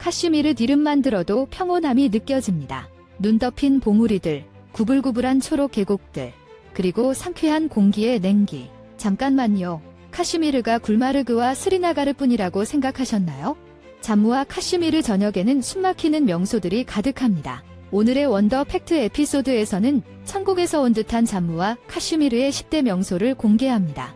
카슈미르 이름만 들어도 평온함이 느껴집니다. 눈 덮인 봉우리들, 구불구불한 초록 계곡들, 그리고 상쾌한 공기의 냉기. 잠깐만요. 카슈미르가 굴마르그와 스리나가르뿐이라고 생각하셨나요? 잠무와 카슈미르 전역에는 숨막히는 명소들이 가득합니다. 오늘의 원더 팩트 에피소드에서는 천국에서 온 듯한 잠무와 카슈미르의 10대 명소를 공개합니다.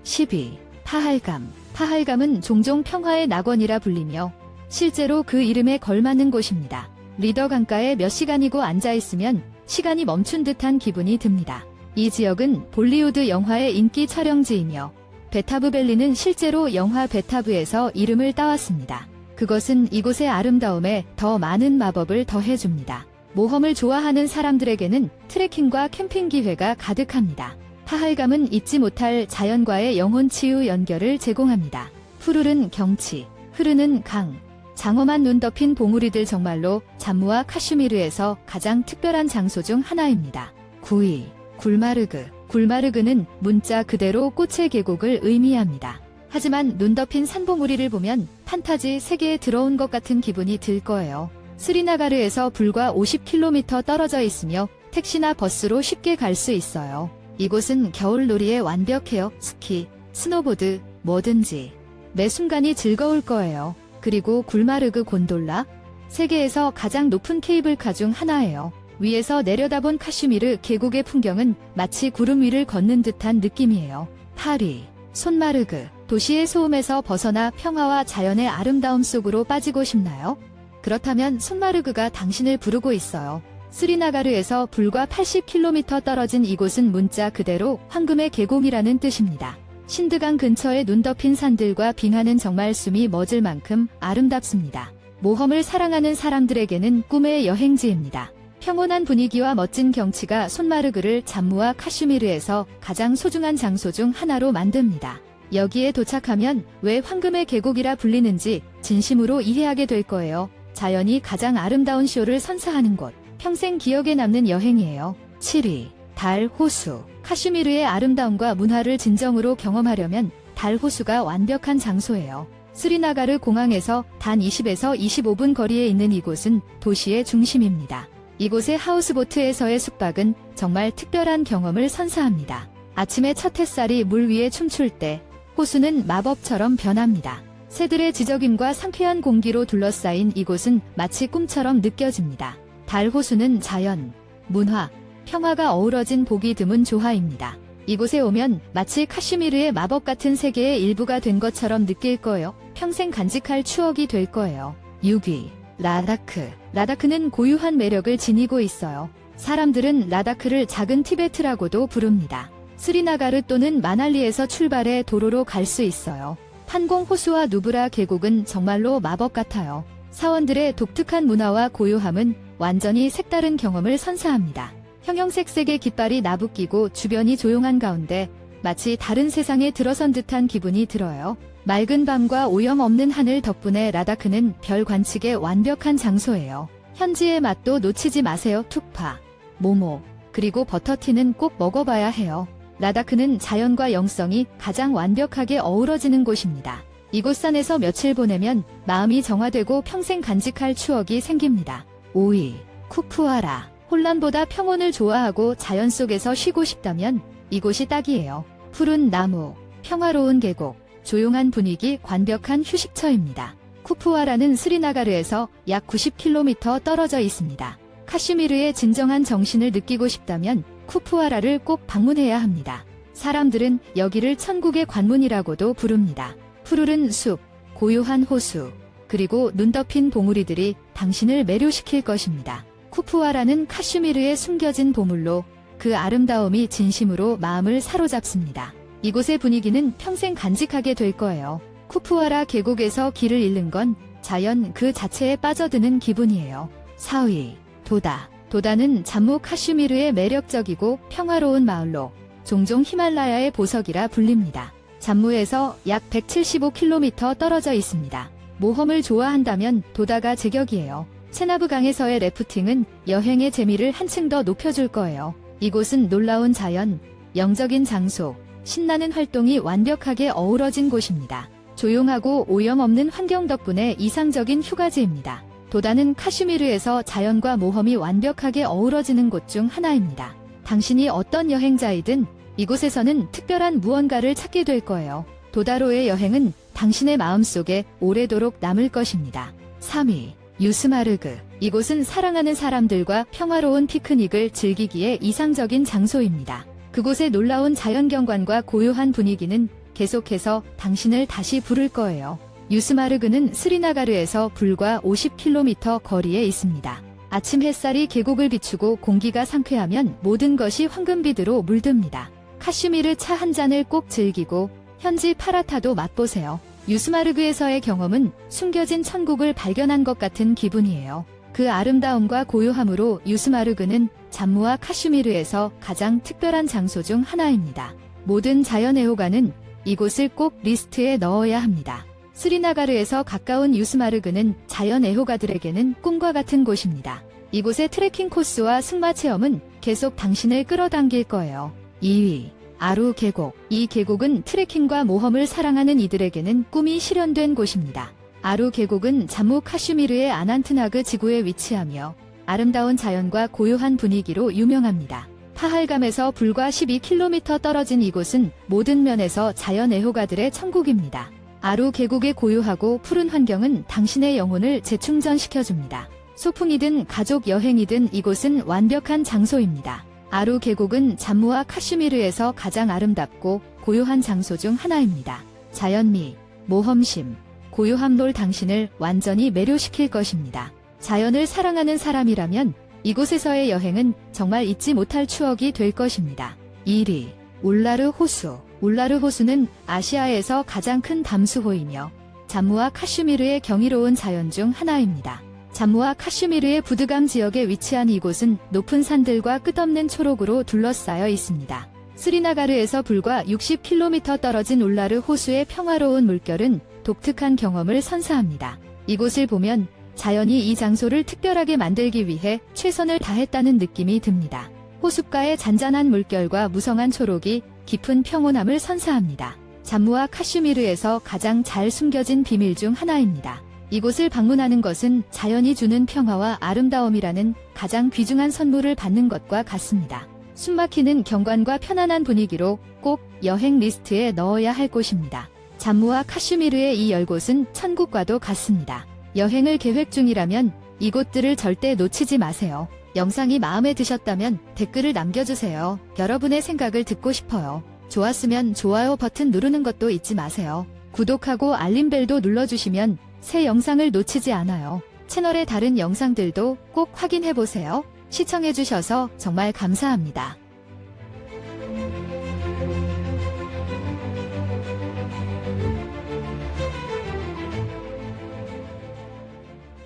12. 파할감. 파할감은 종종 평화의 낙원이라 불리며 실제로 그 이름에 걸맞는 곳입니다. 리더 강가에 몇 시간이고 앉아있으면 시간이 멈춘 듯한 기분이 듭니다. 이 지역은 볼리우드 영화의 인기 촬영지이며 베타브밸리는 실제로 영화 베타브에서 이름을 따왔습니다. 그것은 이곳의 아름다움에 더 많은 마법을 더해줍니다. 모험을 좋아하는 사람들에게는 트레킹과 캠핑 기회가 가득합니다. 파할감은 잊지 못할 자연과의 영혼 치유 연결을 제공합니다. 푸르른 경치, 흐르는 강, 장엄한 눈 덮인 봉우리들 정말로 잠무와 카슈미르에서 가장 특별한 장소 중 하나입니다. 9위. 굴마르그. 굴마르그는 문자 그대로 꽃의 계곡을 의미합니다. 하지만 눈 덮인 산봉우리를 보면 판타지 세계에 들어온 것 같은 기분이 들 거예요. 스리나가르에서 불과 50km 떨어져 있으며 택시나 버스로 쉽게 갈 수 있어요. 이곳은 겨울놀이에 완벽해요. 스키, 스노보드, 뭐든지. 매 순간이 즐거울 거예요. 그리고 굴마르그 곤돌라? 세계에서 가장 높은 케이블카 중 하나예요. 위에서 내려다본 카슈미르 계곡의 풍경은 마치 구름 위를 걷는 듯한 느낌이에요. 8위. 손마르그. 도시의 소음에서 벗어나 평화와 자연의 아름다움 속으로 빠지고 싶나요? 그렇다면 손마르그가 당신을 부르고 있어요. 스리나가르에서 불과 80km 떨어진 이곳은 문자 그대로 황금의 계곡이라는 뜻입니다. 신드강 근처의 눈 덮인 산들과 빙하는 정말 숨이 멎을 만큼 아름답습니다. 모험을 사랑하는 사람들에게는 꿈의 여행지입니다. 평온한 분위기와 멋진 경치가 손마르그를 잠무와 카슈미르에서 가장 소중한 장소 중 하나로 만듭니다. 여기에 도착하면 왜 황금의 계곡이라 불리는지 진심으로 이해하게 될 거예요. 자연이 가장 아름다운 쇼를 선사하는 곳. 평생 기억에 남는 여행이에요. 7위. 달 호수. 카슈미르의 아름다움과 문화를 진정으로 경험하려면 달 호수가 완벽한 장소예요. 스리나가르 공항에서 단 20에서 25분 거리에 있는 이곳은 도시의 중심입니다. 이곳의 하우스보트에서의 숙박은 정말 특별한 경험을 선사합니다. 아침에 첫 햇살이 물 위에 춤출 때 호수는 마법처럼 변합니다. 새들의 지저귐과 상쾌한 공기로 둘러싸인 이곳은 마치 꿈처럼 느껴집니다. 달 호수는 자연, 문화, 평화가 어우러진 보기 드문 조화입니다. 이곳에 오면 마치 카슈미르의 마법 같은 세계의 일부가 된 것처럼 느낄 거예요. 평생 간직할 추억이 될 거예요. 6위. 라다크. 라다크는 고유한 매력을 지니고 있어요. 사람들은 라다크를 작은 티베트라고도 부릅니다. 스리나가르 또는 마날리에서 출발해 도로로 갈 수 있어요. 판공 호수와 누브라 계곡은 정말로 마법 같아요. 사원들의 독특한 문화와 고요함은 완전히 색다른 경험을 선사합니다. 형형색색의 깃발이 나부끼고 주변이 조용한 가운데 마치 다른 세상에 들어선 듯한 기분이 들어요. 맑은 밤과 오염 없는 하늘 덕분에 라다크는 별 관측의 완벽한 장소예요. 현지의 맛도 놓치지 마세요. 툭파, 모모, 그리고 버터티는 꼭 먹어봐야 해요. 라다크는 자연과 영성이 가장 완벽하게 어우러지는 곳입니다. 이곳 산에서 며칠 보내면 마음이 정화되고 평생 간직할 추억이 생깁니다. 5위. 쿠프아라. 혼란보다 평온을 좋아하고 자연 속에서 쉬고 싶다면 이곳이 딱이에요. 푸른 나무, 평화로운 계곡, 조용한 분위기, 완벽한 휴식처입니다. 쿠프아라는 스리나가르에서 약 90km 떨어져 있습니다. 카슈미르의 진정한 정신을 느끼고 싶다면 쿠프아라를 꼭 방문해야 합니다. 사람들은 여기를 천국의 관문이라고도 부릅니다. 푸르른 숲, 고요한 호수, 그리고 눈 덮인 봉우리들이 당신을 매료시킬 것입니다. 쿠프아라는 카슈미르의 숨겨진 보물로 그 아름다움이 진심으로 마음을 사로잡습니다. 이곳의 분위기는 평생 간직하게 될 거예요. 쿠프아라 계곡에서 길을 잃는 건 자연 그 자체에 빠져드는 기분이에요. 4위. 도다. 도다는 잠무 카슈미르의 매력적이고 평화로운 마을로 종종 히말라야의 보석이라 불립니다. 잠무에서 약 175km 떨어져 있습니다. 모험을 좋아한다면 도다가 제격이에요. 체나브강에서의 래프팅은 여행의 재미를 한층 더 높여줄 거예요. 이곳은 놀라운 자연, 영적인 장소, 신나는 활동이 완벽하게 어우러진 곳입니다. 조용하고 오염 없는 환경 덕분에 이상적인 휴가지입니다. 도다는 카슈미르에서 자연과 모험이 완벽하게 어우러지는 곳 중 하나입니다. 당신이 어떤 여행자이든 이곳에서는 특별한 무언가를 찾게 될 거예요. 도다로의 여행은 당신의 마음속에 오래도록 남을 것입니다. 3위, 유스마르그. 이곳은 사랑하는 사람들과 평화로운 피크닉을 즐기기에 이상적인 장소입니다. 그곳의 놀라운 자연경관과 고요한 분위기는 계속해서 당신을 다시 부를 거예요. 유스마르그는 스리나가르에서 불과 50km 거리에 있습니다. 아침 햇살이 계곡을 비추고 공기가 상쾌하면 모든 것이 황금빛으로 물듭니다. 카슈미르 차 한 잔을 꼭 즐기고 현지 파라타도 맛보세요. 유스마르그에서의 경험은 숨겨진 천국을 발견한 것 같은 기분이에요. 그 아름다움과 고요함으로 유스마르그는 잠무와 카슈미르에서 가장 특별한 장소 중 하나입니다. 모든 자연애호가는 이곳을 꼭 리스트에 넣어야 합니다. 스리나가르에서 가까운 유스마르그는 자연애호가들에게는 꿈과 같은 곳입니다. 이곳의 트레킹 코스와 승마 체험은 계속 당신을 끌어당길 거예요. 2위, 아루 계곡. 이 계곡은 트레킹과 모험을 사랑하는 이들에게는 꿈이 실현된 곳입니다. 아루 계곡은 잠무 카슈미르의 아난트나그 지구에 위치하며 아름다운 자연과 고요한 분위기로 유명합니다. 파할감에서 불과 12km 떨어진 이곳은 모든 면에서 자연애호가들의 천국입니다. 아루 계곡의 고요하고 푸른 환경은 당신의 영혼을 재충전시켜줍니다. 소풍이든 가족 여행이든 이곳은 완벽한 장소입니다. 아루 계곡은 잠무와 카슈미르에서 가장 아름답고 고요한 장소 중 하나입니다. 자연미, 모험심, 고요함놀 당신을 완전히 매료시킬 것입니다. 자연을 사랑하는 사람이라면 이곳에서의 여행은 정말 잊지 못할 추억이 될 것입니다. 1위, 울라르 호수. 울라르 호수는 아시아에서 가장 큰 담수호이며 잠무와 카슈미르의 경이로운 자연 중 하나입니다. 잠무와 카슈미르의 부드감 지역에 위치한 이곳은 높은 산들과 끝없는 초록으로 둘러싸여 있습니다. 스리나가르에서 불과 60km 떨어진 울라르 호수의 평화로운 물결은 독특한 경험을 선사합니다. 이곳을 보면 자연이 이 장소를 특별하게 만들기 위해 최선을 다했다는 느낌이 듭니다. 호숫가의 잔잔한 물결과 무성한 초록이 깊은 평온함을 선사합니다. 잠무와 카슈미르에서 가장 잘 숨겨진 비밀 중 하나입니다. 이곳을 방문하는 것은 자연이 주는 평화와 아름다움이라는 가장 귀중한 선물을 받는 것과 같습니다. 숨막히는 경관과 편안한 분위기로 꼭 여행 리스트에 넣어야 할 곳입니다. 잠무와 카슈미르의 이 10곳은 천국과도 같습니다. 여행을 계획 중이라면 이곳들을 절대 놓치지 마세요. 영상이 마음에 드셨다면 댓글을 남겨주세요. 여러분의 생각을 듣고 싶어요. 좋았으면 좋아요 버튼 누르는 것도 잊지 마세요. 구독하고 알림벨도 눌러주시면 새 영상을 놓치지 않아요. 채널의 다른 영상들도 꼭 확인해보세요. 시청해주셔서 정말 감사합니다.